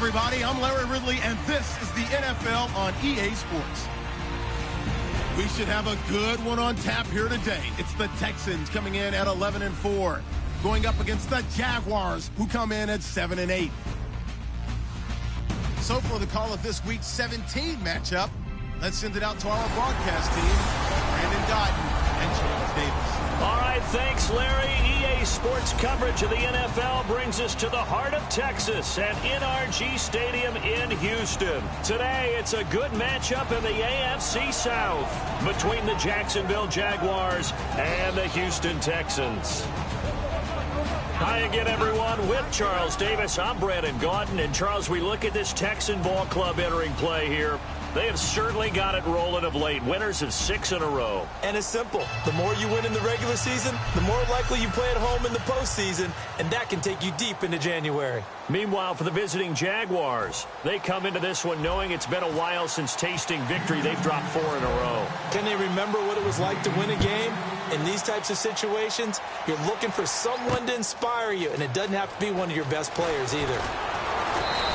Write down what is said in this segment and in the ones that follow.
everybody. I'm Larry Ridley, and this is the NFL on EA Sports. We should have a good one on tap here today. It's the Texans coming in at 11-4, going up against the Jaguars, who come in at 7-8. So for the call of this Week 17 matchup, let's send it out to our broadcast team, Brandon Dodden and Charles Davis. All right, thanks, Larry. EA Sports coverage of the NFL brings us to the heart of Texas at NRG Stadium in Houston. Today, it's a good matchup in the AFC South between the Jacksonville Jaguars and the Houston Texans. Hi again, everyone. With Charles Davis, I'm Brandon Gaudin. And, Charles, we look at this Texan ball club entering play here. They have certainly got it rolling of late. Winners of 6 in a row. And it's simple. The more you win in the regular season, the more likely you play at home in the postseason, and that can take you deep into January. Meanwhile, for the visiting Jaguars, they come into this one knowing it's been a while since tasting victory. They've dropped 4 in a row. Can they remember what it was like to win a game? In these types of situations, you're looking for someone to inspire you, and it doesn't have to be one of your best players either.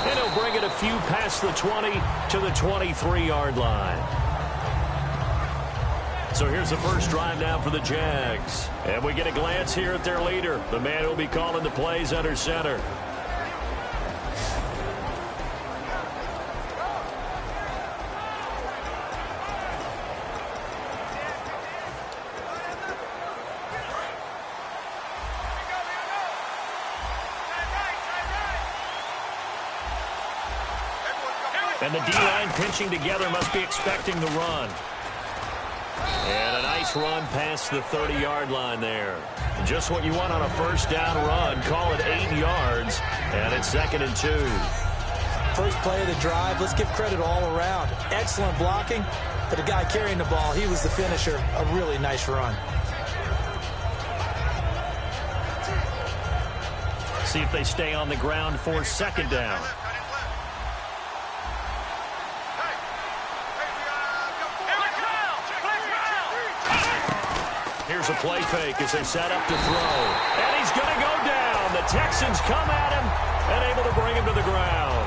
And he'll bring it a few past the 20 to the 23-yard line. So here's the first drive now for the Jags. And we get a glance here at their leader, the man who'll be calling the plays under center. And the D-line pinching together must be expecting the run. And a nice run past the 30-yard line there. Just what you want on a first down run. Call it 8 yards, and it's 2nd and 2. First play of the drive, let's give credit all around. Excellent blocking, but the guy carrying the ball, he was the finisher. A really nice run. See if they stay on the ground for 2nd down. Here's a play fake as they set up to throw. And he's going to go down. The Texans come at him and able to bring him to the ground.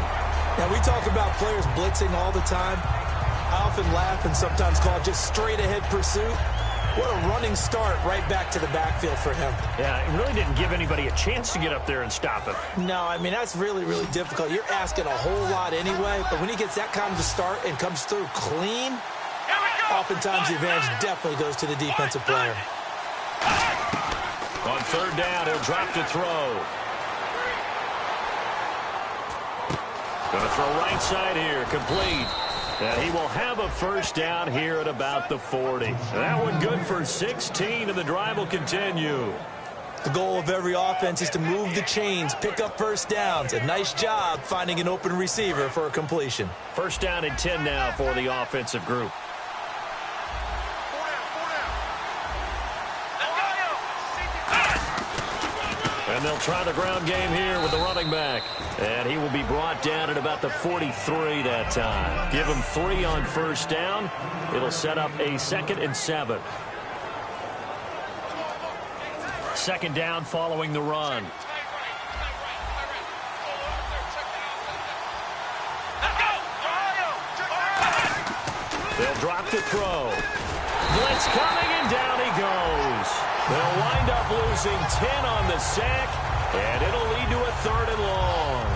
Now, we talk about players blitzing all the time. I often laugh and sometimes call it just straight-ahead pursuit. What a running start right back to the backfield for him. Yeah, it really didn't give anybody a chance to get up there and stop him. No, I mean, that's really, really difficult. You're asking a whole lot anyway, but when he gets that kind of a start and comes through clean, oftentimes the advantage definitely goes to the defensive player. On 3rd down, he'll drop to throw. Going to throw right side here, complete. And he will have a first down here at about the 40. That one good for 16, and the drive will continue. The goal of every offense is to move the chains, pick up first downs. A nice job finding an open receiver for a completion. First down and 10 now for the offensive group. And they'll try the ground game here with the running back. And he will be brought down at about the 43 that time. Give him 3 on first down. It'll set up a 2nd and 7. 2nd down following the run. They'll drop to throw. Blitz coming, and down he goes. They'll wind up losing 10 on the sack, and it'll lead to a 3rd and long.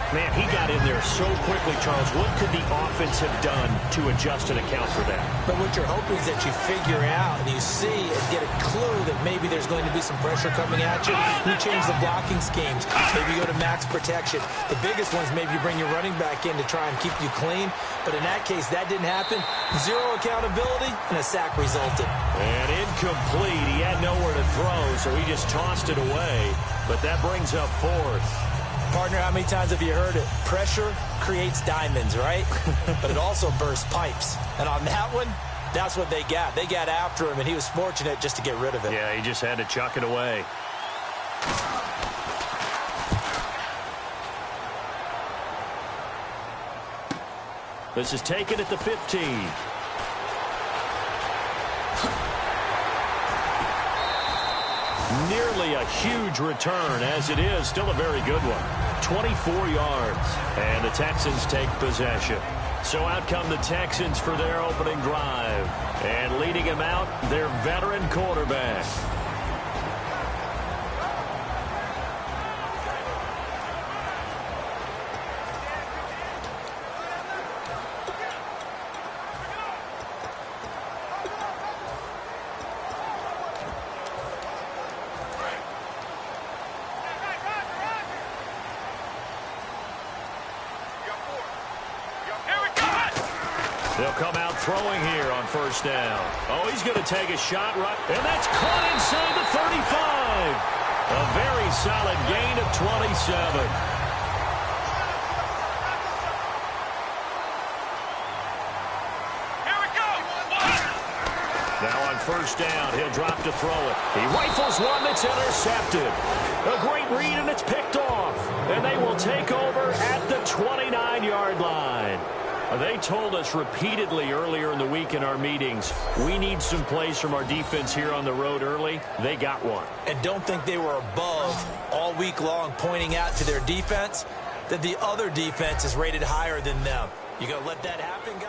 Man, he got in there so quickly, Charles. What could the offense have done to adjust and account for that? But what you're hoping is that you figure out and you see and get a clue that maybe there's going to be some pressure coming at you. You change the blocking schemes. Maybe you go to max protection. The biggest one is maybe you bring your running back in to try and keep you clean. But in that case, that didn't happen. 0 accountability, and a sack resulted. And incomplete. He had nowhere to throw, so he just tossed it away. But that brings up 4th. Partner, how many times have you heard it? Pressure creates diamonds, right? But it also bursts pipes. And on that one, that's what they got. They got after him, and he was fortunate just to get rid of it. Yeah, he just had to chuck it away. This is taken at the 15. Nearly a huge return, as it is still a very good one. 24 yards. And the Texans take possession. So out come the Texans for their opening drive. And leading him out, their veteran quarterback. They'll come out throwing here on first down. Oh, he's going to take a shot right. And that's caught inside the 35. A very solid gain of 27. Here we go. Now on first down, he'll drop to throw it. He rifles one that's intercepted. A great read, and it's picked off. And they will take over at the 29-yard line. They told us repeatedly earlier in the week in our meetings, we need some plays from our defense here on the road early. They got one. And don't think they were above all week long pointing out to their defense that the other defense is rated higher than them. You going to let that happen, guys?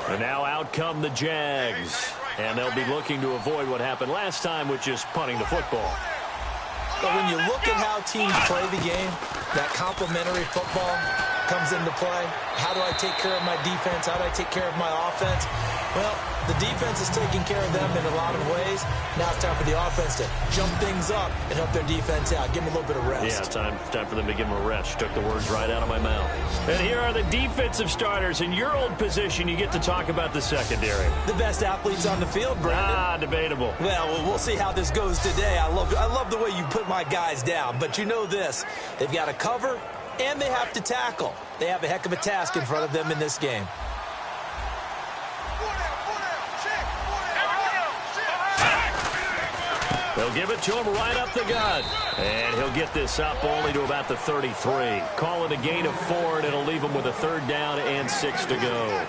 And now out come the Jags. And they'll be looking to avoid what happened last time, which is punting the football. But when you look at how teams play the game, that complementary football comes into play. How do I take care of my defense? How do I take care of my offense? Well, the defense is taking care of them in a lot of ways. Now it's time for the offense to jump things up and help their defense out. Give them a little bit of rest. Yeah, time for them to give them a rest. You took the words right out of my mouth. And here are the defensive starters. In your old position, you get to talk about the secondary. The best athletes on the field, Brandon. Debatable. Well, we'll see how this goes today. I love the way you put my guys down. But you know this. They've got to cover, and they have to tackle. They have a heck of a task in front of them in this game. They'll give it to him right up the gut. And he'll get this up only to about the 33. Call it a gain of 4, and it'll leave him with a third down and 6 to go.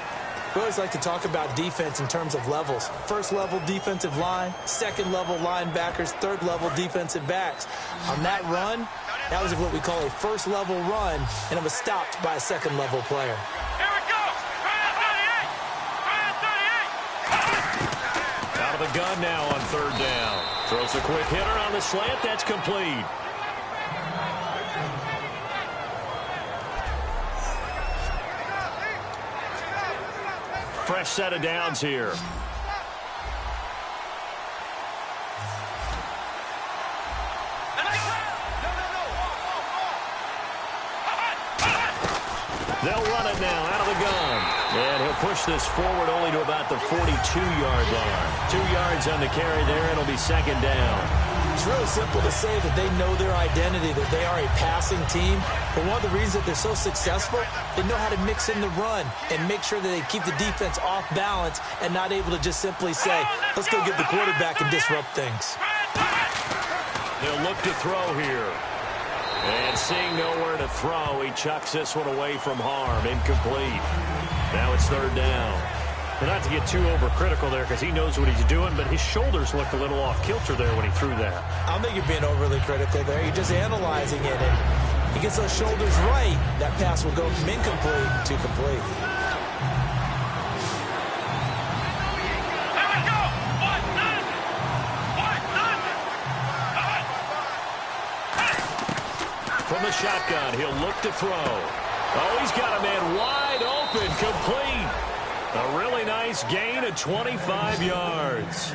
We always like to talk about defense in terms of levels. First level defensive line, second level linebackers, third level defensive backs. On that run, that was what we call a first level run, and it was stopped by a second level player. Here we go. Out of the gun now on third down. Throws a quick hitter on the slant. That's complete. Fresh set of downs here. They'll run it now out of the gun. And he'll push this forward only to about the 42-yard line. 2 yards on the carry there, and it'll be second down. It's really simple to say that they know their identity, that they are a passing team. But one of the reasons that they're so successful, they know how to mix in the run and make sure that they keep the defense off balance and not able to just simply say, let's go get the quarterback and disrupt things. They'll look to throw here. And seeing nowhere to throw, he chucks this one away from harm. Incomplete. Now it's third down. And not to get too overcritical there because he knows what he's doing, but his shoulders looked a little off kilter there when he threw that. I don't think you're being overly critical there. You're just analyzing it. And he gets those shoulders right, that pass will go from incomplete to complete. From the shotgun, he'll look to throw. Oh, he's got a man wide open, complete. A really nice gain of 25 yards.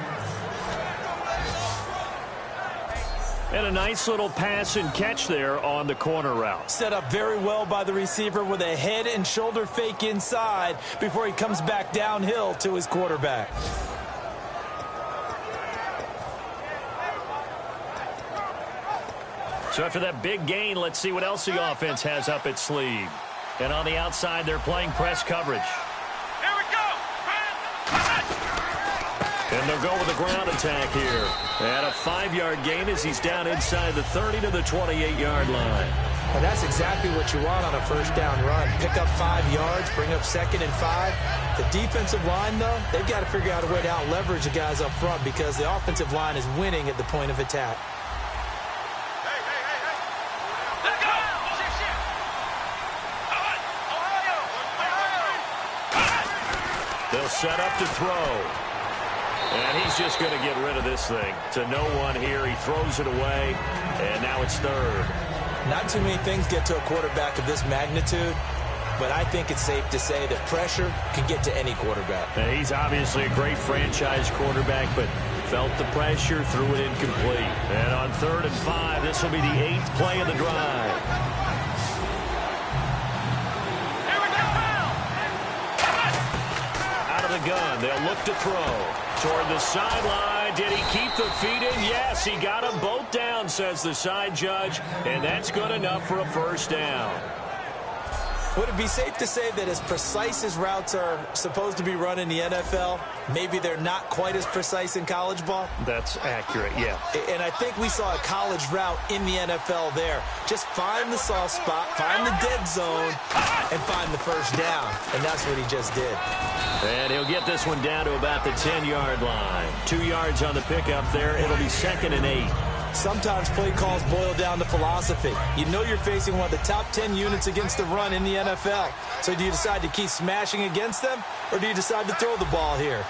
And a nice little pass and catch there on the corner route. Set up very well by the receiver with a head and shoulder fake inside before he comes back downhill to his quarterback. So after that big gain, let's see what else the offense has up its sleeve. And on the outside, they're playing press coverage. Here we go. And they'll go with a ground attack here. And a 5-yard gain as he's down inside the 30 to the 28-yard line. And that's exactly what you want on a first down run. Pick up 5 yards, bring up 2nd and 5. The defensive line, though, they've got to figure out a way to out-leverage the guys up front because the offensive line is winning at the point of attack. They'll set up to throw. And he's just going to get rid of this thing. To no one here. He throws it away. And now it's 3rd. Not too many things get to a quarterback of this magnitude, but I think it's safe to say that pressure can get to any quarterback. Now, he's obviously a great franchise quarterback, but felt the pressure, threw it incomplete. And on 3rd and 5, this will be the 8th play of the drive. Out of the gun, they'll look to throw. Toward the sideline. Did he keep the feet in? Yes, he got them both down, says the side judge. And that's good enough for a first down. Would it be safe to say that as precise as routes are supposed to be run in the NFL, maybe they're not quite as precise in college ball? That's accurate, yeah. And I think we saw a college route in the NFL there. Just find the soft spot, find the dead zone, and find the first down. And that's what he just did. And he'll get this one down to about the 10-yard line. 2 yards on the pickup there. It'll be 2nd and 8. Sometimes play calls boil down to philosophy. You know you're facing one of the top 10 units against the run in the NFL. So do you decide to keep smashing against them, or do you decide to throw the ball here?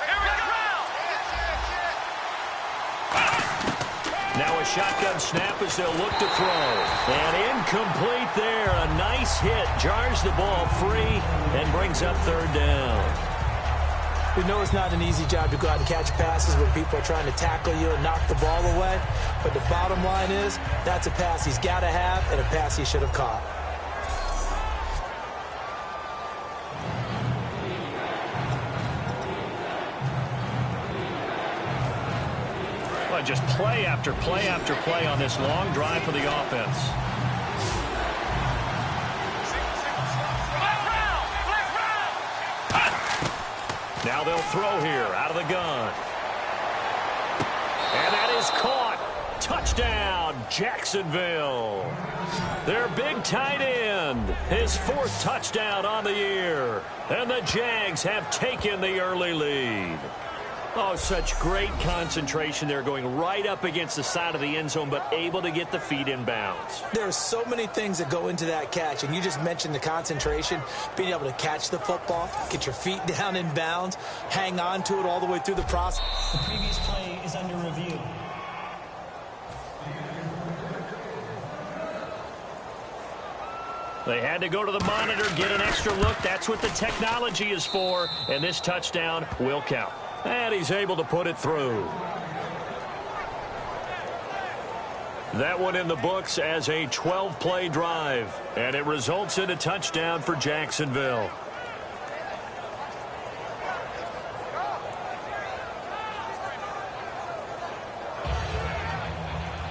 Now a shotgun snap as they'll look to throw. And incomplete there. A nice hit. Jars the ball free and brings up 3rd down. We know it's not an easy job to go out and catch passes when people are trying to tackle you and knock the ball away. But the bottom line is, that's a pass he's got to have and a pass he should have caught. Well, just play after play after play on this long drive for the offense. Now they'll throw here out of the gun. And that is caught. Touchdown, Jacksonville. Their big tight end. His 4th touchdown on the year. And the Jags have taken the early lead. Oh, such great concentration there, going right up against the side of the end zone, but able to get the feet in bounds. There are so many things that go into that catch, and you just mentioned the concentration, being able to catch the football, get your feet down in bounds, hang on to it all the way through the process. The previous play is under review. They had to go to the monitor, get an extra look. That's what the technology is for, and this touchdown will count. And he's able to put it through. That one in the books as a 12-play drive. And it results in a touchdown for Jacksonville.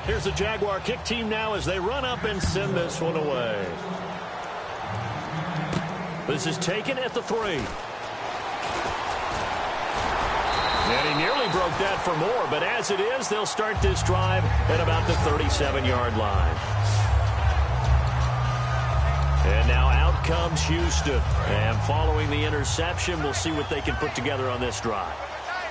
Here's the Jaguar kick team now as they run up and send this one away. This is taken at the 3. And he nearly broke that for more, but as it is, they'll start this drive at about the 37-yard line. And now out comes Houston. And following the interception, we'll see what they can put together on this drive.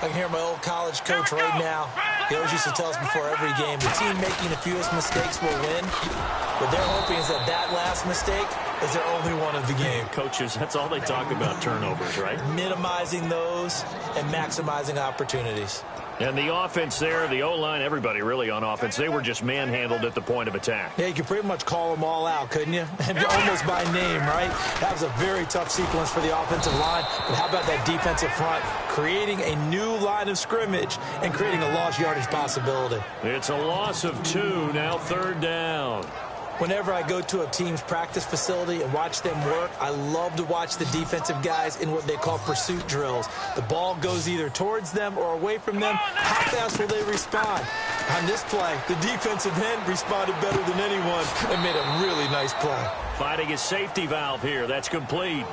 I can hear my old college coach right now. He always used to tell us before every game, the team making the fewest mistakes will win. What they're hoping is that that last mistake is their only one of the game. Coaches, that's all they talk about, turnovers, right? Minimizing those and maximizing opportunities. And the offense there, the O-line, everybody really on offense, they were just manhandled at the point of attack. Yeah, you could pretty much call them all out, couldn't you? And almost by name, right? That was a very tough sequence for the offensive line. But how about that defensive front creating a new line of scrimmage and creating a lost yardage possibility? It's a loss of 2, now 3rd down. Whenever I go to a team's practice facility and watch them work, I love to watch the defensive guys in what they call pursuit drills. The ball goes either towards them or away from them. How fast will they respond? On this play, the defensive end responded better than anyone and made a really nice play. Finding a safety valve here. That's complete.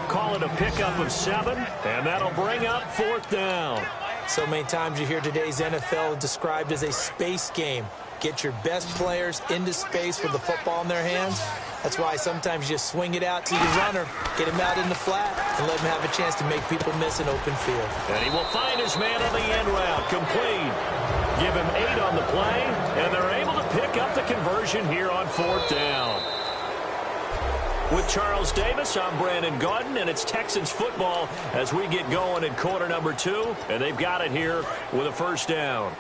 Call it a pickup of 7, and that'll bring up 4th down. So many times you hear today's NFL described as a space game. Get your best players into space with the football in their hands. That's why sometimes you just swing it out to your runner, get him out in the flat, and let him have a chance to make people miss an open field. And he will find his man on the end route, complete. Give him 8 on the play, and they're able to pick up the conversion here on 4th down. With Charles Davis, I'm Brandon Gaudin, and it's Texans football as we get going in quarter number 2, and they've got it here with a 1st down.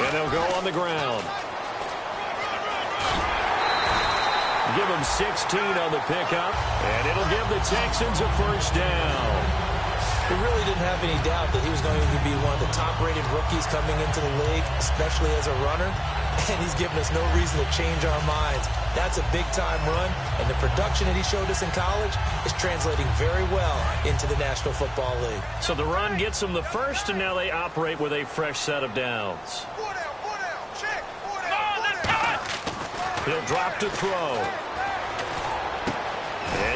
And they'll go on the ground. Give them 16 on the pickup, and it'll give the Texans a 1st down. We really didn't have any doubt that he was going to be one of the top-rated rookies coming into the league, especially as a runner, and he's given us no reason to change our minds. That's a big-time run, and the production that he showed us in college is translating very well into the National Football League. So the run gets them the 1st, and now they operate with a fresh set of downs. He'll drop to throw.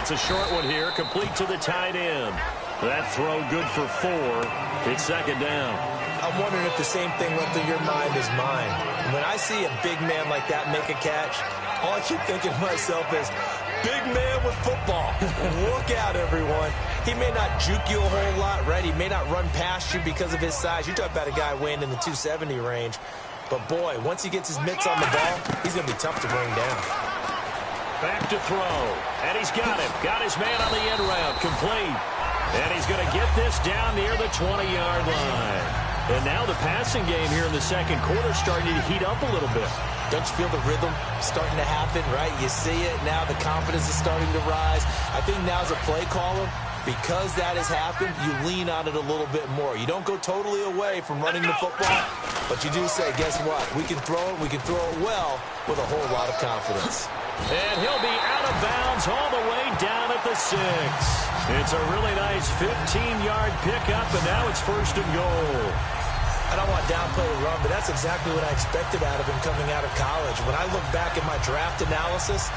It's a short one here, complete to the tight end. That throw good for 4. It's 2nd down. I'm wondering if the same thing went through your mind as mine. When I see a big man like that make a catch, all I keep thinking to myself is, big man with football. Look out, everyone. He may not juke you a whole lot, right? He may not run past you because of his size. You talk about a guy weighing in the 270 range. But, boy, once he gets his mitts on the ball, he's going to be tough to bring down. Back to throw. And he's got him. Got his man on the end route. Complete. And he's going to get this down near the 20-yard line. And now the passing game here in the 2nd quarter starting to heat up a little bit. Don't you feel the rhythm starting to happen, right? You see it. Now the confidence is starting to rise. I think now as a play caller, because that has happened, you lean on it a little bit more. You don't go totally away from running the football, but you do say, guess what? We can throw it. We can throw it well with a whole lot of confidence. And he'll be out of bounds all the way down at the 6. It's a really nice 15-yard pickup, and now it's 1st and goal. I don't want to downplay the run, but that's exactly what I expected out of him coming out of college. When I look back at my draft analysis,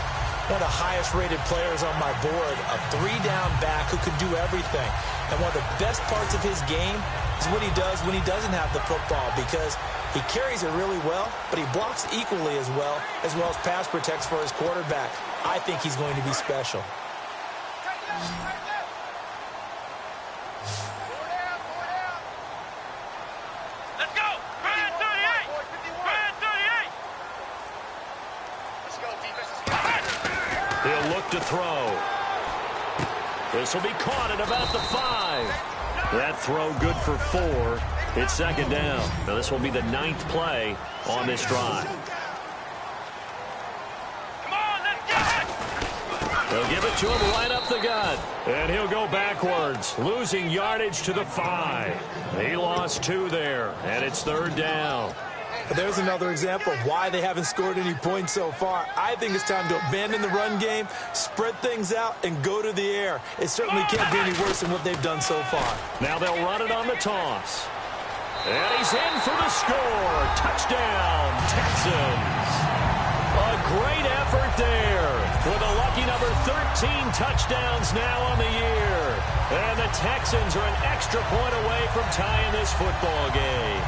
one of the highest-rated players on my board, a 3-down back who can do everything. And one of the best parts of his game is what he does when he doesn't have the football, because he carries it really well, but he blocks equally as well as pass protects for his quarterback. I think he's going to be special. Let's go! Grand 38! Grand 38! Let's go, defense. He'll look to throw. This will be caught at about the 5. That throw good for 4. It's 2nd down. Now this will be the 9th play on this drive. Come on, let's get it! They'll give it to him right up the gut. And he'll go backwards, losing yardage to the 5. He lost 2 there, and it's 3rd down. There's another example of why they haven't scored any points so far. I think it's time to abandon the run game, spread things out, and go to the air. It certainly can't be any worse than what they've done so far. Now they'll run it on the toss. And he's in for the score. Touchdown, Texans. A great effort there with a lucky number 13 touchdowns now on the year. And the Texans are an extra point away from tying this football game.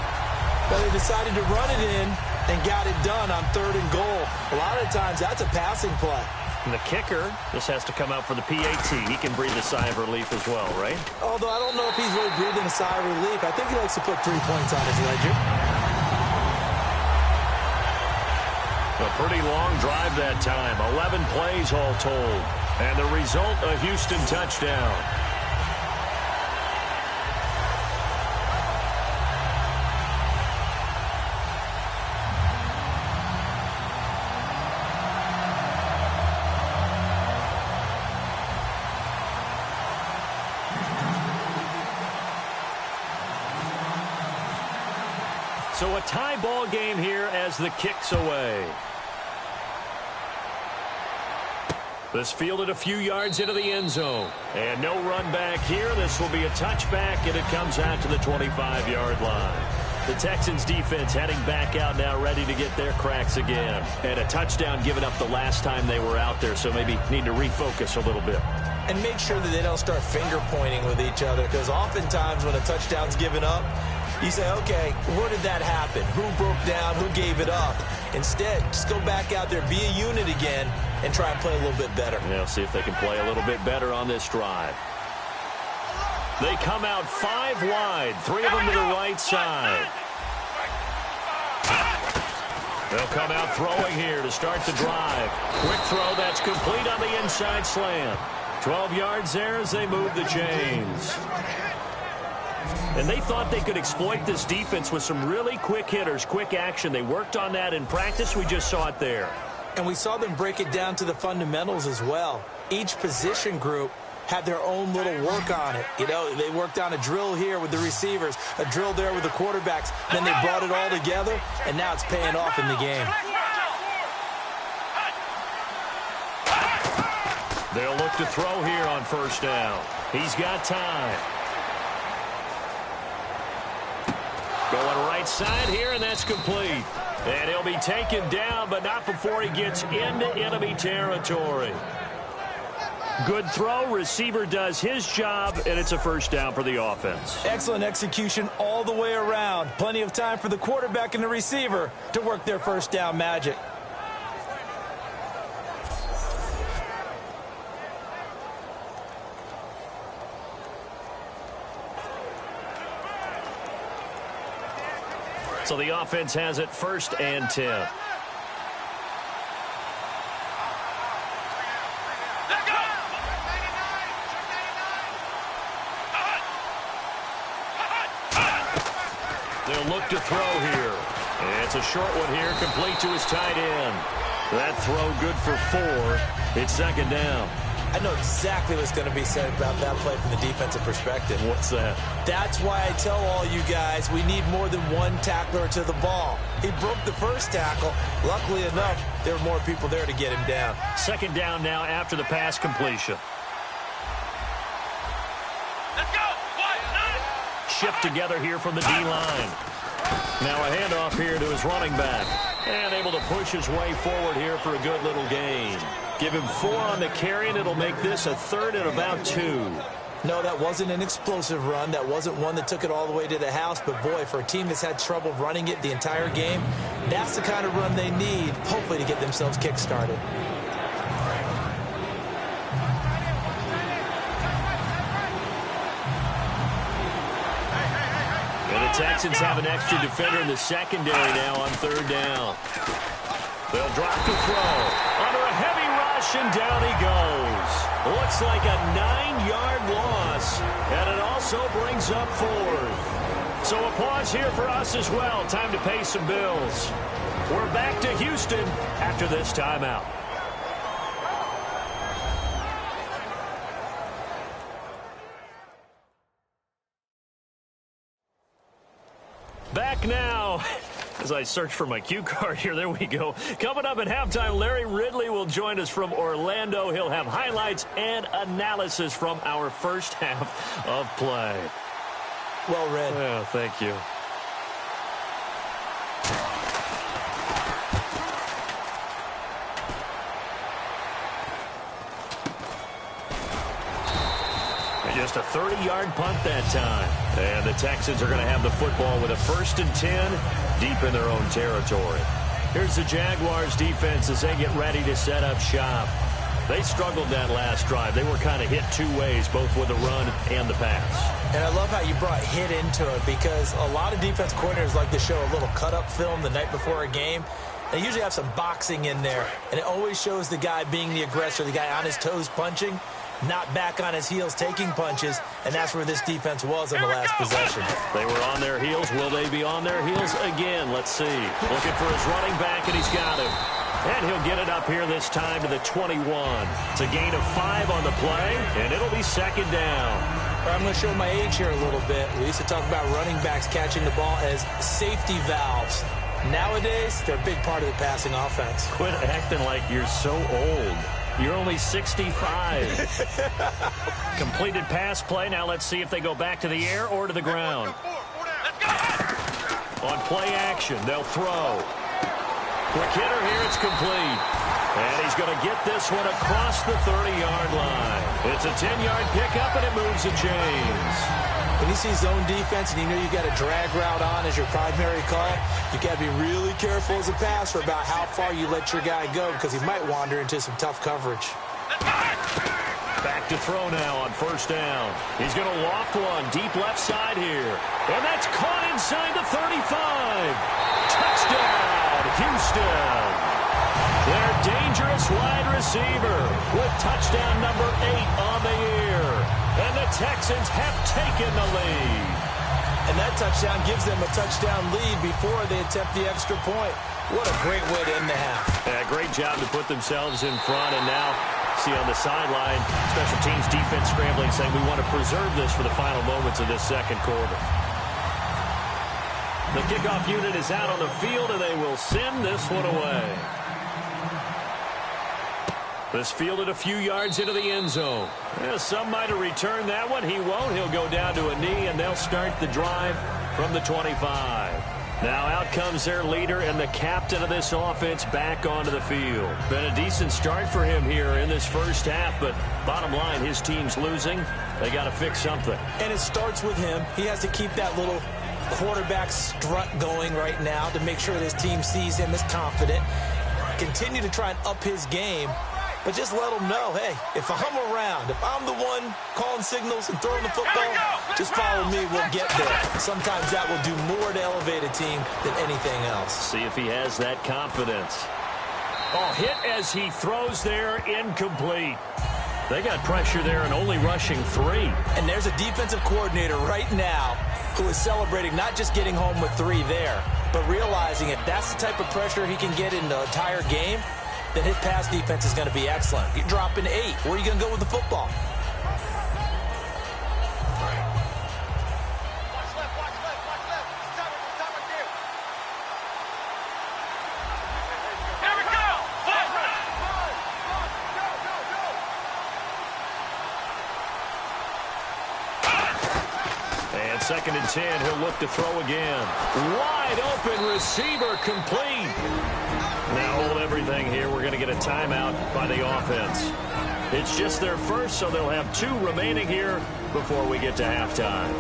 But they decided to run it in and got it done on 3rd and goal. A lot of times that's a passing play. And the kicker just has to come out for the PAT. He can breathe a sigh of relief as well, right? Although I don't know if he's really breathing a sigh of relief. I think he likes to put 3 points on his ledger. A pretty long drive that time. 11 plays all told. And the result, a Houston touchdown. So a tie ball game here as the kick's away. This fielded a few yards into the end zone. And no run back here. This will be a touchback, and it comes out to the 25-yard line. The Texans defense heading back out now, ready to get their cracks again. And a touchdown given up the last time they were out there, so maybe need to refocus a little bit. And make sure that they don't start finger pointing with each other, because oftentimes when a touchdown's given up, you say, okay, where did that happen? Who broke down? Who gave it up? Instead, just go back out there, be a unit again, and try and play a little bit better. Yeah, see if they can play a little bit better on this drive. They come out 5 wide, 3 of them to the right side. They'll come out throwing here to start the drive. Quick throw, that's complete on the inside slant. 12 yards there as they move the chains. And they thought they could exploit this defense with some really quick hitters, quick action. They worked on that in practice. We just saw it there. And we saw them break it down to the fundamentals as well. Each position group had their own little work on it. You know, they worked on a drill here with the receivers, a drill there with the quarterbacks. Then they brought it all together, and now it's paying off in the game. They'll look to throw here on first down. He's got time. Going right side here, and that's complete. And he'll be taken down, but not before he gets into enemy territory. Good throw. Receiver does his job, and it's a first down for the offense. Excellent execution all the way around. Plenty of time for the quarterback and the receiver to work their first down magic. So the offense has it 1st and 10. Let's go! They'll look to throw here. And it's a short one here, complete to his tight end. That throw good for 4. It's 2nd down. I know exactly what's going to be said about that play from the defensive perspective. What's that? That's why I tell all you guys we need more than one tackler to the ball. He broke the first tackle. Luckily enough, there were more people there to get him down. 2nd down now after the pass completion. Let's go! 1, 9. Shift together here from the D-line. Now a handoff here to his running back. And able to push his way forward here for a good little gain. Give him 4 on the carry, and it'll make this a 3rd and about 2. No, that wasn't an explosive run. That wasn't one that took it all the way to the house. But, boy, for a team that's had trouble running it the entire game, that's the kind of run they need, hopefully, to get themselves kick-started. And the Texans have an extra defender in the secondary now on 3rd down. They'll drop the throw. Under a heavy rush, and down he goes. Looks like a 9-yard loss, and it also brings up 4th. So a pause here for us as well. Time to pay some bills. We're back to Houston after this timeout. Back now. As I search for my cue card here, there we go. Coming up at halftime, Larry Ridley will join us from Orlando. He'll have highlights and analysis from our first half of play. Well read. Yeah, thank you. Just a 30-yard punt that time. And the Texans are going to have the football with a 1st and 10 deep in their own territory. Here's the Jaguars defense as they get ready to set up shop. They struggled that last drive. They were kind of hit 2 ways, both with the run and the pass. And I love how you brought hit into it, because a lot of defense coordinators like to show a little cut-up film the night before a game. They usually have some boxing in there, and it always shows the guy being the aggressor, the guy on his toes punching, not back on his heels taking punches, and that's where this defense was on the last possession. They were on their heels. Will they be on their heels again? Let's see. Looking for his running back, and he's got him. And he'll get it up here this time to the 21. It's a gain of 5 on the play, and it'll be 2nd down. I'm going to show my age here a little bit. We used to talk about running backs catching the ball as safety valves. Nowadays, they're a big part of the passing offense. Quit acting like you're so old. You're only 65. Completed pass play. Now let's see if they go back to the air or to the ground. Let's go! On play action, they'll throw. Quick hitter here, it's complete. And he's going to get this one across the 30-yard line. It's a 10-yard pickup, and it moves the chains. When you see zone defense and you know you got a drag route on as your primary call, you got to be really careful as a passer about how far you let your guy go because he might wander into some tough coverage. Back to throw now on first down. He's going to loft one deep left side here. And that's caught inside the 35. Touchdown, Houston. Their dangerous wide receiver with touchdown number 8 on the year. And the Texans have taken the lead. And that touchdown gives them a touchdown lead before they attempt the extra point. What a great way to end the half. Yeah, great job to put themselves in front. And now, see on the sideline, special teams defense scrambling, saying we want to preserve this for the final moments of this second quarter. The kickoff unit is out on the field, and they will send this one away. This fielded a few yards into the end zone. Yeah, some might have returned that one. He won't. He'll go down to a knee, and they'll start the drive from the 25. Now out comes their leader and the captain of this offense back onto the field. Been a decent start for him here in this first half, but bottom line, his team's losing. They got to fix something. And it starts with him. He has to keep that little quarterback strut going right now to make sure this team sees him as confident. Continue to try and up his game. But just let them know, hey, if I'm around, if I'm the one calling signals and throwing the football, just follow me, we'll get there. Sometimes that will do more to elevate a team than anything else. See if he has that confidence. Oh, hit as he throws there, incomplete. They got pressure there and only rushing 3. And there's a defensive coordinator right now who is celebrating not just getting home with 3 there, but realizing if that's the type of pressure he can get in the entire game, then his pass defense is going to be excellent. You're dropping 8. Where are you going to go with the football? Watch left, watch left, watch left. Stop right there. Here we go. And 2nd and 10, he'll look to throw again. Wide open receiver, complete. Now hold everything here. We're going to get a timeout by the offense. It's just their first, so they'll have 2 remaining here before we get to halftime.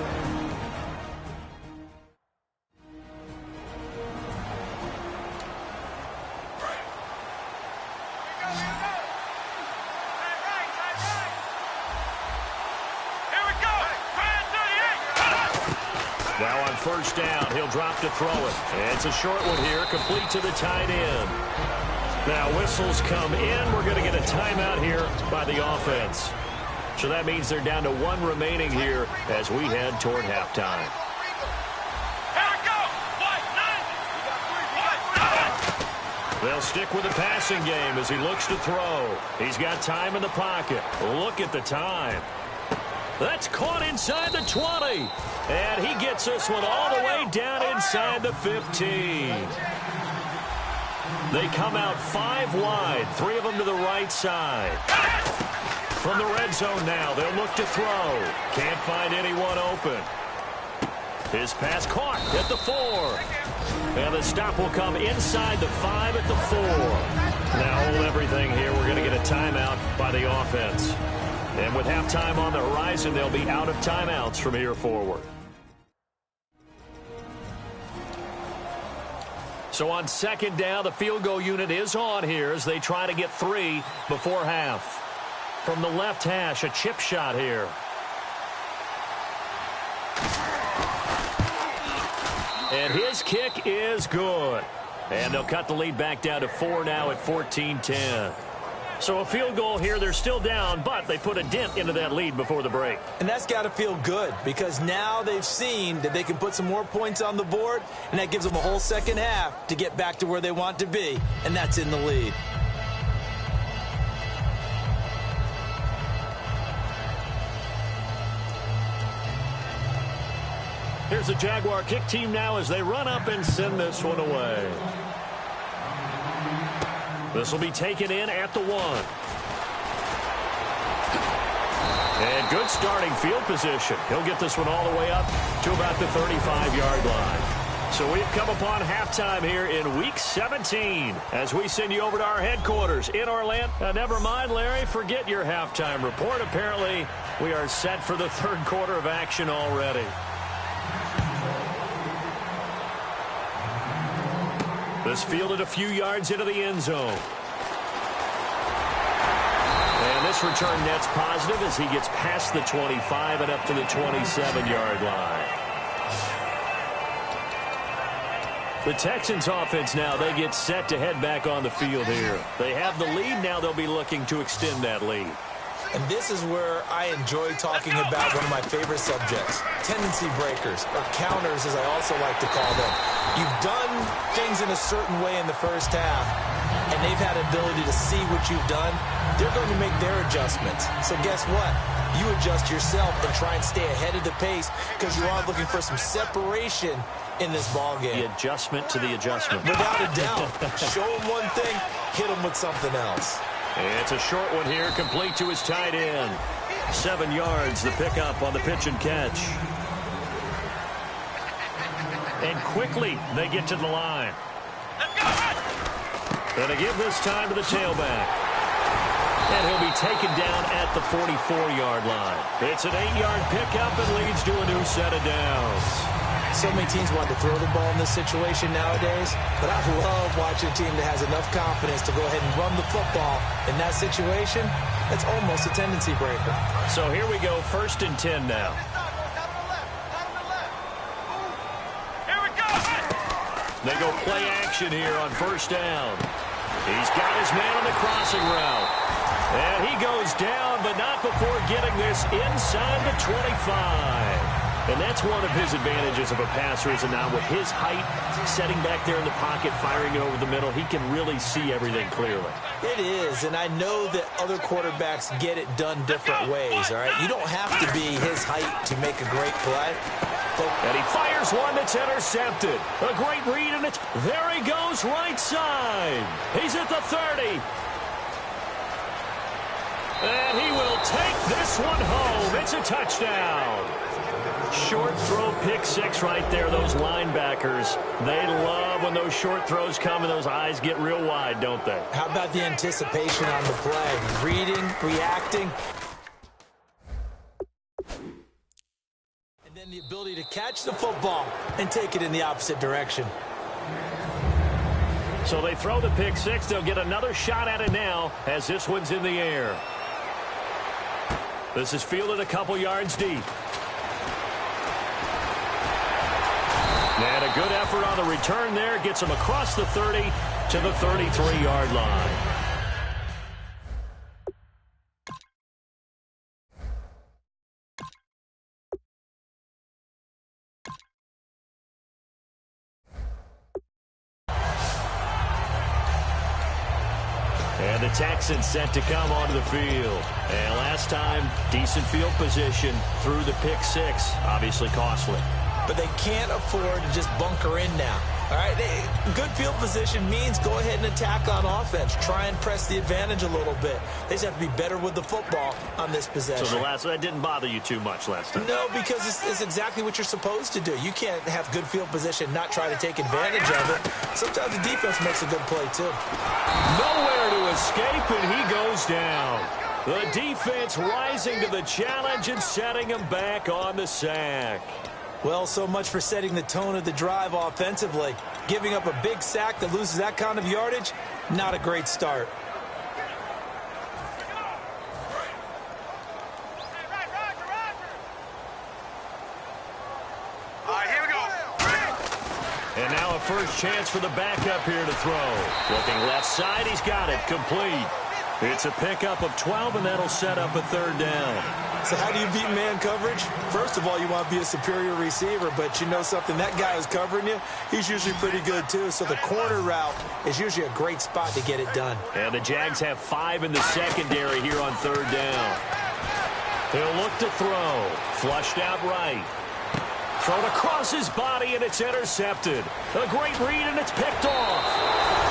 Here we go. Now on first down, he'll drop to throw it. And it's a short one here, complete to the tight end. Now whistles come in. We're going to get a timeout here by the offense. So that means they're down to 1 remaining here as we head toward halftime. Here we go. They'll stick with the passing game as he looks to throw. He's got time in the pocket. Look at the time. That's caught inside the 20. And he gets this one all the way down inside the 15. They come out 5 wide, 3 of them to the right side. From the red zone now, they'll look to throw. Can't find anyone open. His pass caught at the 4. And the stop will come inside the 5 at the 4. Now hold everything here. We're going to get a timeout by the offense. And with halftime on the horizon, they'll be out of timeouts from here forward. So on 2nd down, the field goal unit is on here as they try to get 3 before half. From the left hash, a chip shot here. And his kick is good. And they'll cut the lead back down to 4 now at 14-10. So a field goal here, they're still down, but they put a dent into that lead before the break. And that's got to feel good because now they've seen that they can put some more points on the board, and that gives them a whole second half to get back to where they want to be, and that's in the lead. Here's the Jaguar kick team now as they run up and send this one away. This will be taken in at the 1. And good starting field position. He'll get this one all the way up to about the 35-yard line. So we've come upon halftime here in Week 17 as we send you over to our headquarters in Orlando. Never mind, Larry, forget your halftime report. Apparently, we are set for the third quarter of action already. This fielded a few yards into the end zone. And this return net's positive as he gets past the 25 and up to the 27-yard line. The Texans offense now, they get set to head back on the field here. They have the lead. Now they'll be looking to extend that lead. And this is where I enjoy talking about one of my favorite subjects, tendency breakers, or counters as I also like to call them. You've done things in a certain way in the first half, and they've had ability to see what you've done. They're going to make their adjustments. So guess what? You adjust yourself and try and stay ahead of the pace because you are looking for some separation in this ballgame. The adjustment to the adjustment. Without a doubt. Show them one thing, hit them with something else. It's a short one here, complete to his tight end. 7 yards, the pickup on the pitch and catch. And quickly, they get to the line. And they give this time to the tailback. And he'll be taken down at the 44-yard line. It's an 8-yard pickup and leads to a new set of downs. So many teams want to throw the ball in this situation nowadays, but I love watching a team that has enough confidence to go ahead and run the football. In that situation, that's almost a tendency breaker. So here we go, 1st and 10 now. Here we go. They go play action here on 1st down. He's got his man on the crossing route. And he goes down, but not before getting this inside the 25. And that's one of his advantages of a passer, is now with his height, setting back there in the pocket, firing it over the middle, he can really see everything clearly. It is, and I know that other quarterbacks get it done different ways, all right? You don't have to be his height to make a great play. And he fires one that's intercepted. A great read, and it's there he goes, right side. He's at the 30. And he will take this one home. It's a touchdown. Short throw, pick six right there. Those linebackers, they love when those short throws come and those eyes get real wide, don't they? How about the anticipation on the play? Reading, reacting. And then the ability to catch the football and take it in the opposite direction. So they throw the pick six. They'll get another shot at it now as this one's in the air. This is fielded a couple yards deep. And a good effort on the return there. Gets him across the 30 to the 33-yard line. And the Texans set to come onto the field. And last time, decent field position through the pick six. Obviously costly. But they can't afford to just bunker in now. All right, good field position means go ahead and attack on offense. Try and press the advantage a little bit. They just have to be better with the football on this possession. So that didn't bother you too much last time? No, because it's exactly what you're supposed to do. You can't have good field position, not try to take advantage of it. Sometimes the defense makes a good play, too. Nowhere to escape, and he goes down. The defense rising to the challenge and setting him back on the sack. Well, so much for setting the tone of the drive offensively. Giving up a big sack that loses that kind of yardage, not a great start. All right, here we go. And now a first chance for the backup here to throw. Looking left side, he's got it, complete. It's a pickup of 12, and that'll set up a third down. So how do you beat man coverage? First of all, you want to be a superior receiver, but you know something, that guy who's covering you, he's usually pretty good too. So the corner route is usually a great spot to get it done. And the Jags have 5 in the secondary here on third down. He'll look to throw. Flushed out right. Thrown across his body, and it's intercepted. A great read, and it's picked off.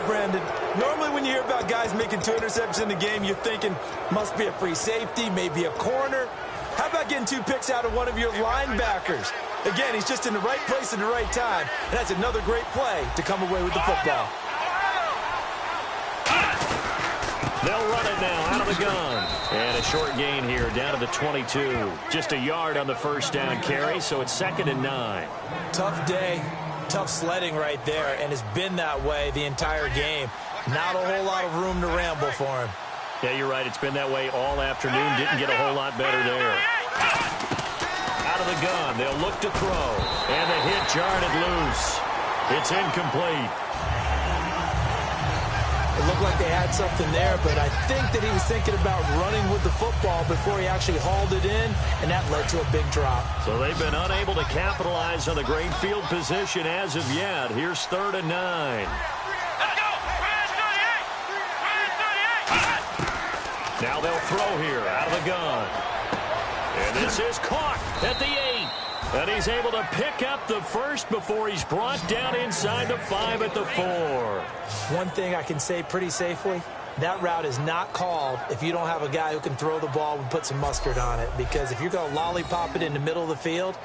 Brandon, Normally when you hear about guys making 2 interceptions in the game, you're thinking must be a free safety, maybe a corner. How about getting 2 picks out of one of your linebackers? Again, he's just in the right place at the right time, and that's another great play to come away with the football. They'll run it now out of the gun. And a short gain here down to the 22. Just a yard on the first down carry, so it's 2nd and 9. Tough day, tough sledding right there, and it's been that way the entire game. Not a whole lot of room to ramble for him. Yeah, you're right. It's been that way all afternoon. Didn't get a whole lot better there. Out of the gun. They'll look to throw. And the hit jarred it loose. It's incomplete. It looked like they had something there, but I think that he was thinking about running with the football before he actually hauled it in, and that led to a big drop. So they've been unable to capitalize on the great field position as of yet. Here's 3rd and 9. Now they'll throw here out of the gun. And this is caught at the 8. And he's able to pick up the first before he's brought down inside the 5 at the 4. One thing I can say pretty safely, that route is not called if you don't have a guy who can throw the ball and put some mustard on it. Because if you're going to lollipop it in the middle of the field,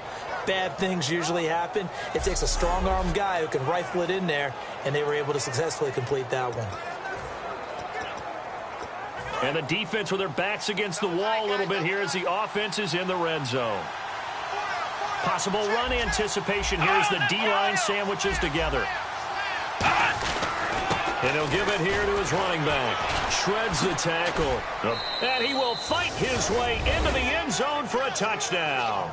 bad things usually happen. It takes a strong-armed guy who can rifle it in there, and they were able to successfully complete that one. And the defense with their backs against the wall a little bit here as the offense is in the red zone. Possible run anticipation here as the D-line sandwiches together. And he'll give it here to his running back. Shreds the tackle. And he will fight his way into the end zone for a touchdown.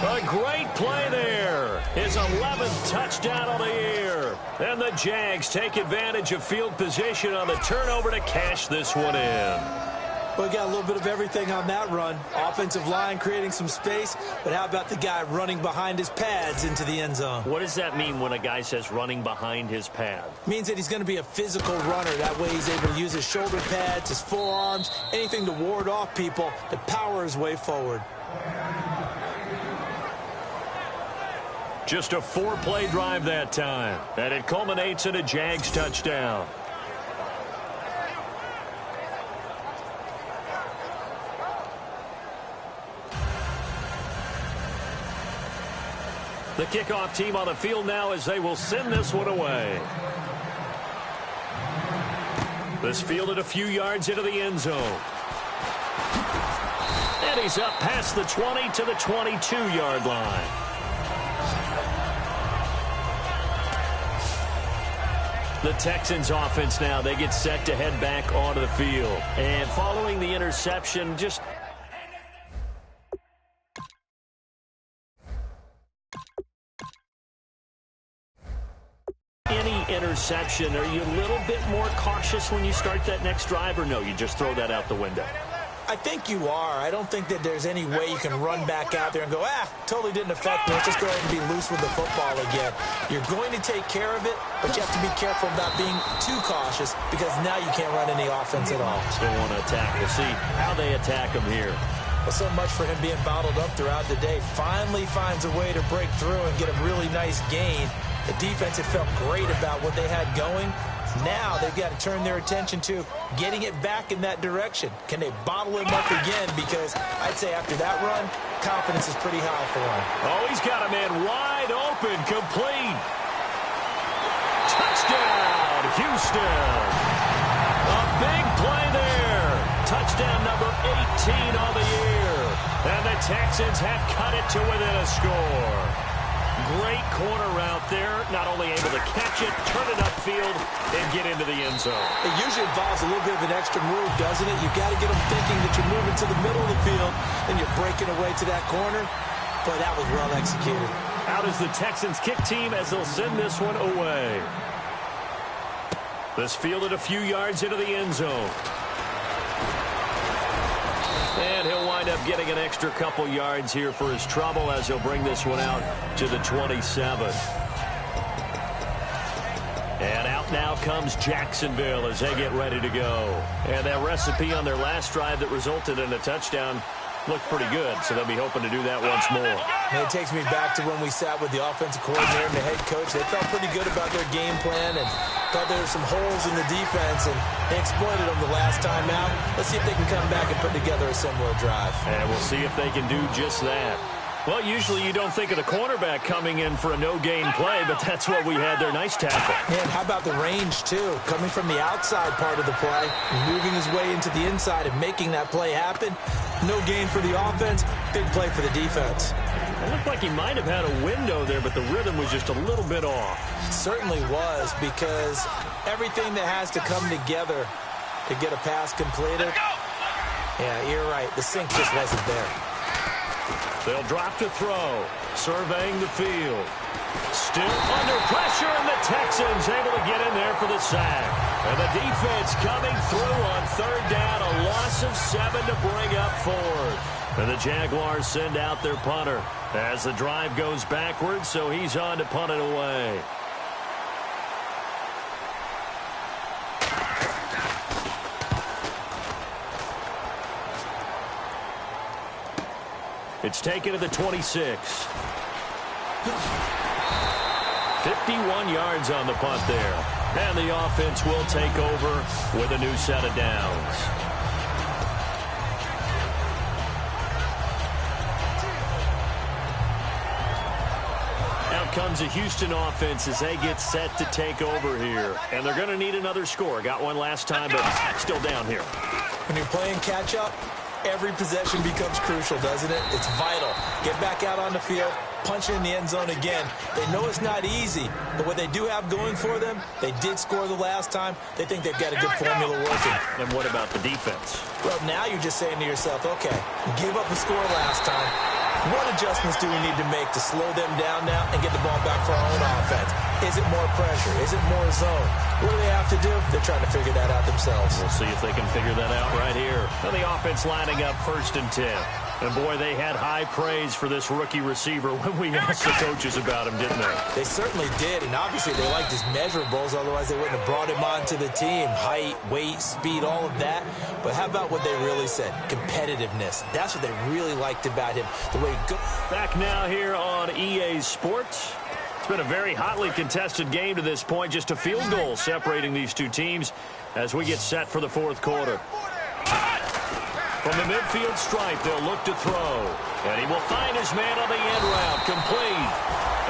A great play there. His 11th touchdown on the year. And the Jags take advantage of field position on the turnover to cash this one in. Well, we got a little bit of everything on that run. Offensive line creating some space, but how about the guy running behind his pads into the end zone? What does that mean when a guy says running behind his pad? Means that he's going to be a physical runner. That way he's able to use his shoulder pads, his forearms, anything to ward off people to power his way forward. Just a 4-play drive that time, and it culminates in a Jags touchdown. The kickoff team on the field now as they will send this one away. This fielded a few yards into the end zone. And he's up past the 20 to the 22-yard line. The Texans offense now, they get set to head back onto the field. And following the interception, just any interception, are you a little bit more cautious when you start that next drive, or no, you just throw that out the window? I think you are. I don't think that there's any way you can run back out there and go, totally didn't affect me. Let's just go ahead and be loose with the football again. You're going to take care of it, but you have to be careful about being too cautious because now you can't run any offense at all. Still want to attack. We'll see how they attack him here. Well, so much for him being bottled up throughout the day. Finally finds a way to break through and get a really nice gain. The defense had felt great about what they had going. Now they've got to turn their attention to getting it back in that direction. Can they bottle him up again? Because I'd say after that run, confidence is pretty high for him. Oh, he's got a man wide open, complete. Touchdown, Houston. A big play there. Touchdown number 18 on the year. And the Texans have cut it to within a score. Great corner route there. Not only able to catch it, turn it upfield, and get into the end zone. It usually involves a little bit of an extra move, doesn't it? You've got to get them thinking that you're moving to the middle of the field, and you're breaking away to that corner. Boy, that was well executed. Out is the Texans kick team as they'll send this one away. This fielded a few yards into the end zone. And he'll wind up getting an extra couple yards here for his trouble as he'll bring this one out to the 27. And out now comes Jacksonville as they get ready to go. And that recipe on their last drive that resulted in a touchdown, looked pretty good, so they'll be hoping to do that once more. And it takes me back to when we sat with the offensive coordinator and the head coach. They felt pretty good about their game plan and thought there were some holes in the defense, and they exploited them the last time out. Let's see if they can come back and put together a similar drive. And we'll see if they can do just that. Well, usually you don't think of the cornerback coming in for a no-gain play, but that's what we had there. Nice tackle. And how about the range, too? Coming from the outside part of the play, moving his way into the inside and making that play happen. No gain for the offense, big play for the defense. It looked like he might have had a window there, but the rhythm was just a little bit off. It certainly was, because everything that has to come together to get a pass completed. Yeah, you're right. The sync just wasn't there. They'll drop to throw. Surveying the field. Still under pressure, and the Texans able to get in there for the sack. And the defense coming through on third down. A loss of 7 to bring up fourth. And the Jaguars send out their punter as the drive goes backwards, so he's on to punt it away. It's taken to the 26. 51 yards on the punt there. And the offense will take over with a new set of downs. Out comes a Houston offense as they get set to take over here. And they're going to need another score. Got one last time, but still down here. When you're playing catch-up, every possession becomes crucial, doesn't it? It's vital. Get back out on the field, punch it in the end zone again. They know it's not easy, but what they do have going for them, they did score the last time. They think they've got a good formula working. And what about the defense? Well, now you're just saying to yourself, okay, give up a score last time. What adjustments do we need to make to slow them down now and get the ball back for our own offense? Is it more pressure? Is it more zone? What do they have to do? They're trying to figure that out themselves. We'll see if they can figure that out right here. Now the offense lining up 1st and 10. And, boy, they had high praise for this rookie receiver when we asked the coaches about him, didn't they? They certainly did, and obviously they liked his measurables. Otherwise, they wouldn't have brought him onto the team. Height, weight, speed, all of that. But how about what they really said? Competitiveness. That's what they really liked about him. The way he go. Back now here on EA Sports. It's been a very hotly contested game to this point. Just a field goal separating these two teams as we get set for the fourth quarter. From the midfield stripe, they'll look to throw. And he will find his man on the end route. Complete.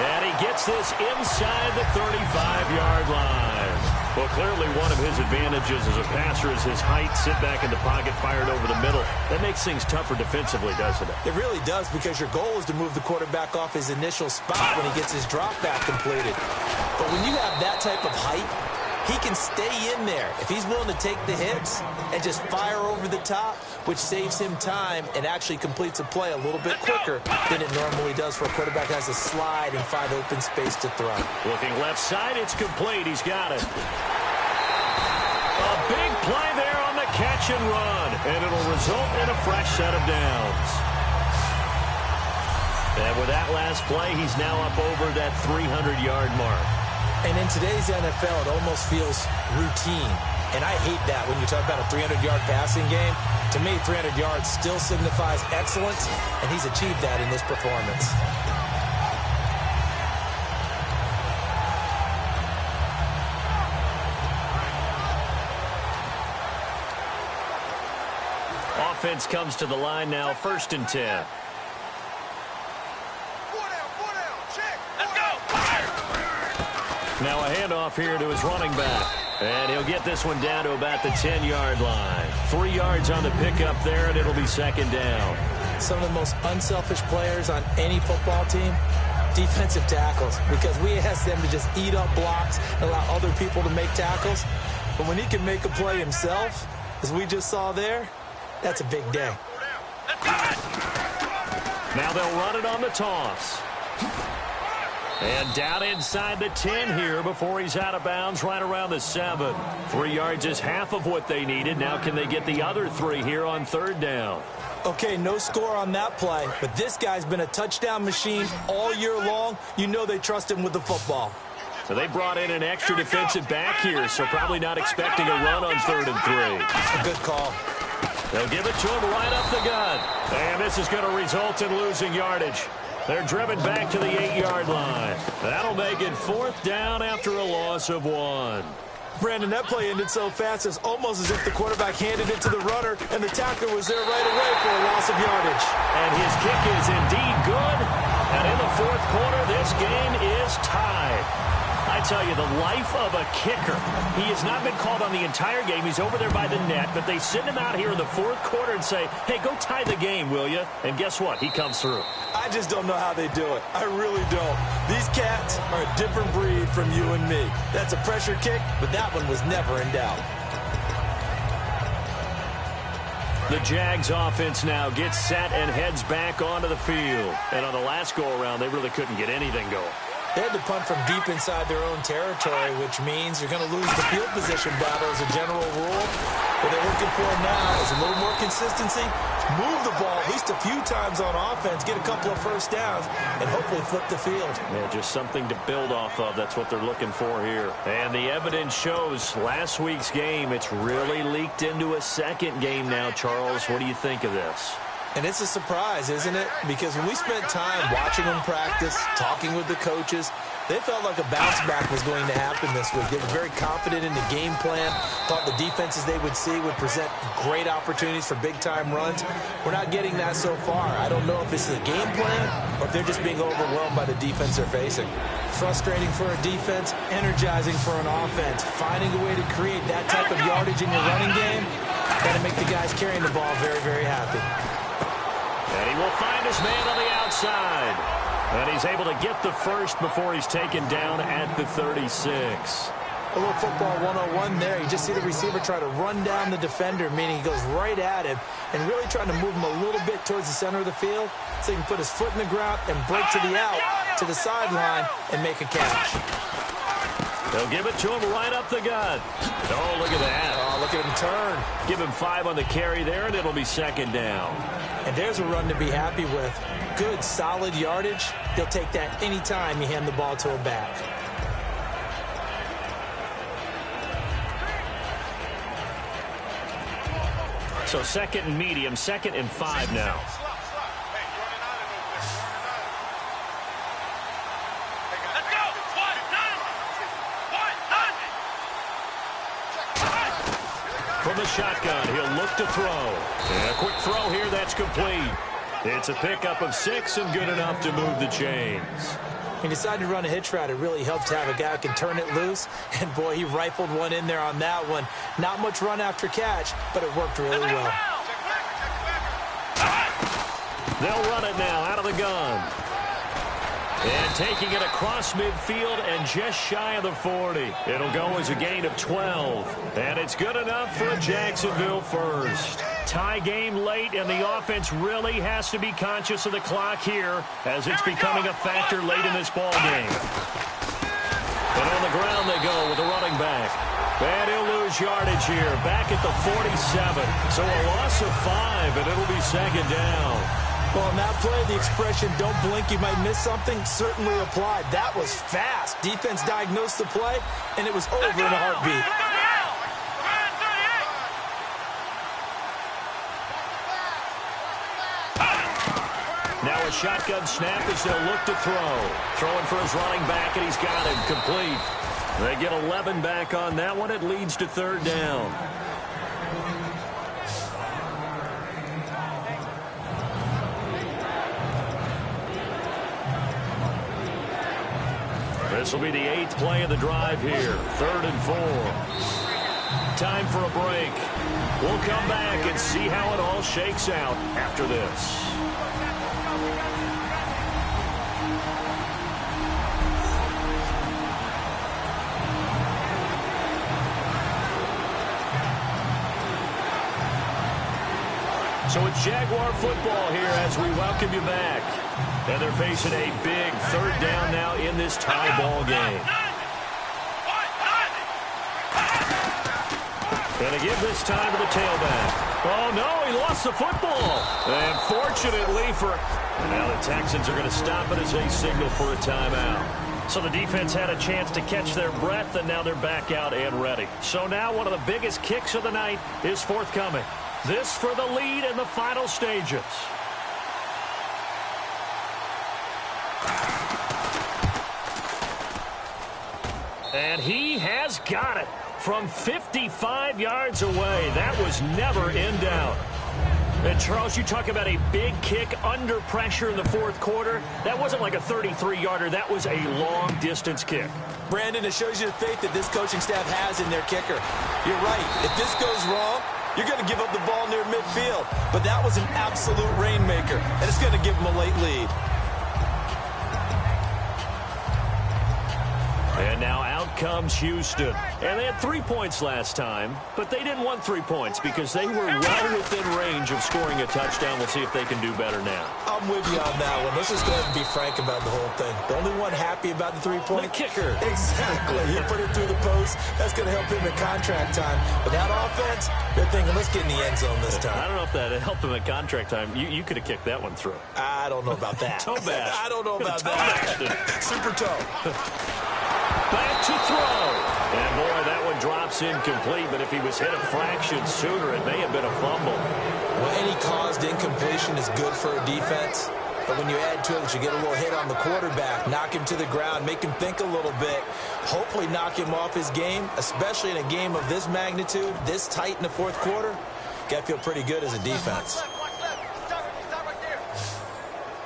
And he gets this inside the 35-yard line. Well, clearly one of his advantages as a passer is his height. Sit back in the pocket, fired over the middle. That makes things tougher defensively, doesn't it? It really does, because your goal is to move the quarterback off his initial spot when he gets his drop back completed. But when you have that type of height, he can stay in there if he's willing to take the hits and just fire over the top, which saves him time and actually completes a play a little bit quicker than it normally does for a quarterback who has to slide and find open space to throw. Looking left side, it's complete. He's got it. A big play there on the catch and run, and it'll result in a fresh set of downs. And with that last play, he's now up over that 300-yard mark. And in today's NFL, it almost feels routine. And I hate that when you talk about a 300-yard passing game. To me, 300 yards still signifies excellence, and he's achieved that in this performance. Offense comes to the line now, 1st and 10. Now a handoff here to his running back. And he'll get this one down to about the 10-yard line. 3 yards on the pickup there, and it'll be 2nd down. Some of the most unselfish players on any football team, defensive tackles, because we ask them to just eat up blocks and allow other people to make tackles. But when he can make a play himself, as we just saw there, that's a big day. Now they'll run it on the toss. And down inside the 10 here before he's out of bounds right around the 7. 3 yards is half of what they needed. Now can they get the other 3 here on 3rd down? Okay, no score on that play, but this guy's been a touchdown machine all year long. You know they trust him with the football. So they brought in an extra defensive back here, so probably not expecting a run on 3rd and 3. A good call. They'll give it to him right up the gut. And this is going to result in losing yardage. They're driven back to the 8-yard line. That'll make it 4th down after a loss of 1. Brandon, that play ended so fast, it's almost as if the quarterback handed it to the runner, and the tackler was there right away for a loss of yardage. And his kick is indeed good. And in the 4th quarter, this game is tied. I tell you, the life of a kicker. He has not been called on the entire game. He's over there by the net, but they send him out here in the 4th quarter and say, hey, go tie the game, will you? And guess what? He comes through. I just don't know how they do it. I really don't. These cats are a different breed from you and me. That's a pressure kick, but that one was never in doubt. The Jags offense now gets set and heads back onto the field. And on the last go-around, they really couldn't get anything going. They had to punt from deep inside their own territory, which means you're going to lose the field position battle as a general rule. What they're looking for now is a little more consistency, move the ball at least a few times on offense, get a couple of first downs, and hopefully flip the field. Yeah, just something to build off of. That's what they're looking for here. And the evidence shows last week's game, it's really leaked into a second game now, Charles. What do you think of this? And it's a surprise, isn't it? Because when we spent time watching them practice, talking with the coaches, they felt like a bounce back was going to happen this week. They were very confident in the game plan, thought the defenses they would see would present great opportunities for big-time runs. We're not getting that so far. I don't know if this is a game plan or if they're just being overwhelmed by the defense they're facing. Frustrating for a defense, energizing for an offense. Finding a way to create that type of yardage in your running game, got to make the guys carrying the ball very, very happy. And he will find his man on the outside. And he's able to get the first before he's taken down at the 36. A little football 101 there. You just see the receiver try to run down the defender, meaning he goes right at him and really trying to move him a little bit towards the center of the field so he can put his foot in the ground and break to the out, to the sideline, and make a catch. They'll give it to him right up the gut. Oh, look at that. Oh, look at him turn. Give him 5 on the carry there, and it'll be 2nd down. And there's a run to be happy with. Good, solid yardage. He'll take that anytime you hand the ball to a back. So 2nd and medium, 2nd and 5 now. From the shotgun, he'll look to throw. And a quick throw here, that's complete. It's a pickup of 6 and good enough to move the chains. He decided to run a hitch route. It really helped to have a guy who can turn it loose. And, boy, he rifled one in there on that one. Not much run after catch, but it worked really well. They'll run it now out of the gun. And taking it across midfield and just shy of the 40. It'll go as a gain of 12. And it's good enough for a Jacksonville first. Tie game late, and the offense really has to be conscious of the clock here as it's becoming a factor late in this ball game. And on the ground they go with the running back. And he'll lose yardage here, back at the 47. So a loss of 5, and it'll be 2nd down. Well, on that play, the expression, don't blink, you might miss something, certainly applied. That was fast. Defense diagnosed the play, and it was over in a heartbeat. Now a shotgun snap as they'll look to throw. Throwing for his running back, and he's got him complete. They get 11 back on that one. It leads to 3rd down. This will be the 8th play of the drive here. 3rd and 4. Time for a break. We'll come back and see how it all shakes out after this. So it's Jaguar football here as we welcome you back. And they're facing a big 3rd down now in this tie ball game. And to give this time to the tailback. Oh, no, he lost the football. And fortunately for... Now the Texans are going to stop it as they signal for a timeout. So the defense had a chance to catch their breath, and now they're back out and ready. So now one of the biggest kicks of the night is forthcoming. This for the lead in the final stages. And he has got it from 55 yards away. That was never in doubt. And, Charles, you talk about a big kick under pressure in the fourth quarter. That wasn't like a 33-yarder. That was a long-distance kick. Brandon, it shows you the faith that this coaching staff has in their kicker. You're right. If this goes wrong, you're going to give up the ball near midfield. But that was an absolute rainmaker, and it's going to give them a late lead. And now out comes Houston. And they had 3 points last time, but they didn't want 3 points because they were well within range of scoring a touchdown. We'll see if they can do better now. I'm with you on that one. Let's just go ahead and be frank about the whole thing. The only one happy about the 3-point? The kicker. Exactly. He put it through the post. That's going to help him in contract time. But that offense, they're thinking, let's get in the end zone this time. I don't know if that helped him at contract time. You could have kicked that one through. I don't know about that. Toe bash. I don't know about that. Super toe. Back to throw. And, boy, that one drops incomplete, but if he was hit a fraction sooner, it may have been a fumble. Well, any caused incompletion is good for a defense. But when you add to it that you get a little hit on the quarterback, knock him to the ground, make him think a little bit, hopefully knock him off his game, especially in a game of this magnitude, this tight in the fourth quarter, got to feel pretty good as a defense.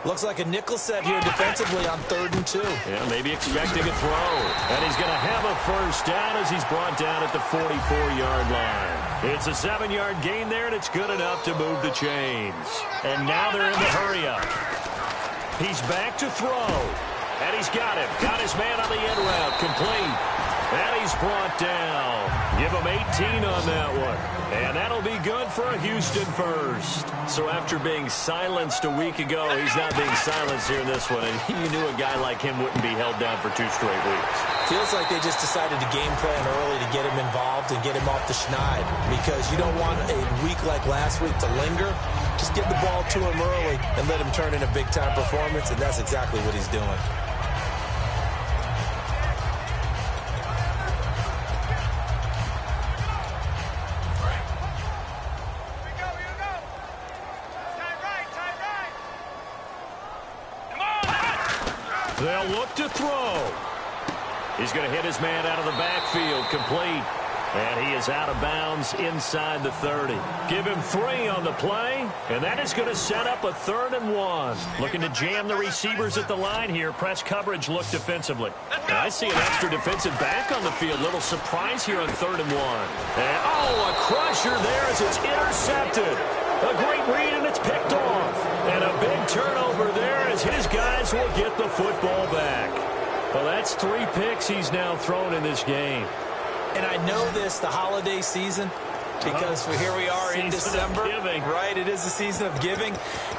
Looks like a nickel set here defensively on 3rd and 2. Yeah, maybe expecting a throw. And he's going to have a first down as he's brought down at the 44-yard line. It's a 7-yard gain there, and it's good enough to move the chains. And now they're in the hurry-up. He's back to throw. And he's got him. Got his man on the end route. Complete. And he's brought down. Give him 18 on that one. And that'll be good for a Houston first. So after being silenced a week ago, he's not being silenced here in this one. And you knew a guy like him wouldn't be held down for 2 straight weeks. Feels like they just decided to game plan early to get him involved and get him off the schneid. Because you don't want a week like last week to linger. Just get the ball to him early and let him turn in a big-time performance. And that's exactly what he's doing. They'll look to throw. He's going to hit his man out of the backfield, complete. And he is out of bounds inside the 30. Give him 3 on the play, and that is going to set up a 3rd and 1. Looking to jam the receivers at the line here. Press coverage look defensively. And I see an extra defensive back on the field. Little surprise here on 3rd and 1. And, oh, a crusher there as it's intercepted. A great read, and it's picked off. And a big turnover there as his guys will get the football back. Well, that's 3 picks he's now thrown in this game. And I know this, the holiday season, because here we are in December. Right, it is the season of giving.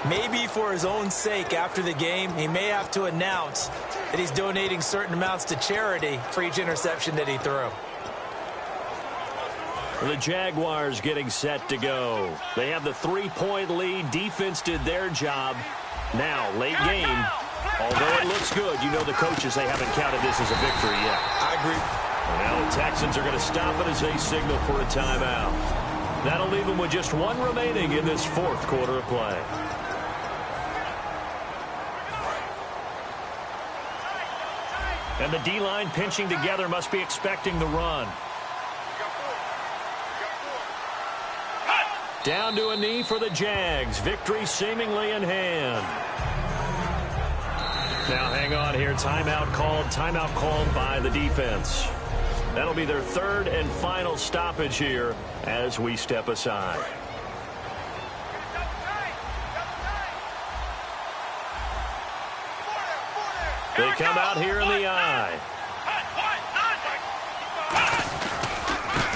Maybe for his own sake after the game, he may have to announce that he's donating certain amounts to charity for each interception that he threw. The Jaguars getting set to go. They have the 3-point lead. Defense did their job. Now, late game, although it looks good, you know the coaches, they haven't counted this as a victory yet. I agree. And now the Texans are going to stop it as they signal for a timeout. That'll leave them with just 1 remaining in this 4th quarter of play. And the D-line pinching together must be expecting the run. Down to a knee for the Jags. Victory seemingly in hand. Now hang on here. Timeout called by the defense. That'll be their 3rd and final stoppage here as we step aside. They come out here in the eye.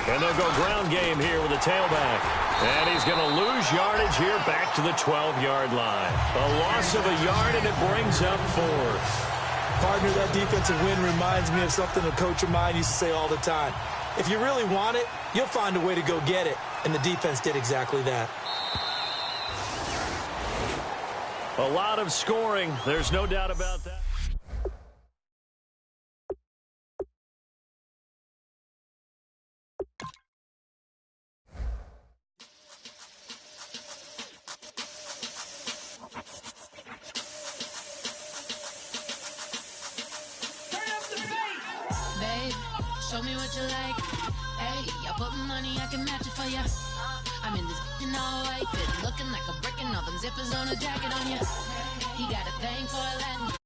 And they'll go ground game here with a tailback. And he's going to lose yardage here back to the 12-yard line. A loss of a yard, and it brings up 4th. Partner, that defensive win reminds me of something a coach of mine used to say all the time. If you really want it, you'll find a way to go get it. And the defense did exactly that. A lot of scoring. There's no doubt about that. babe. Show me what you like. Hey, I put money, I can match it for ya. I'm in this all white fit, looking like a brick and all them zippers on a jacket on ya. He got a thing for a Latin.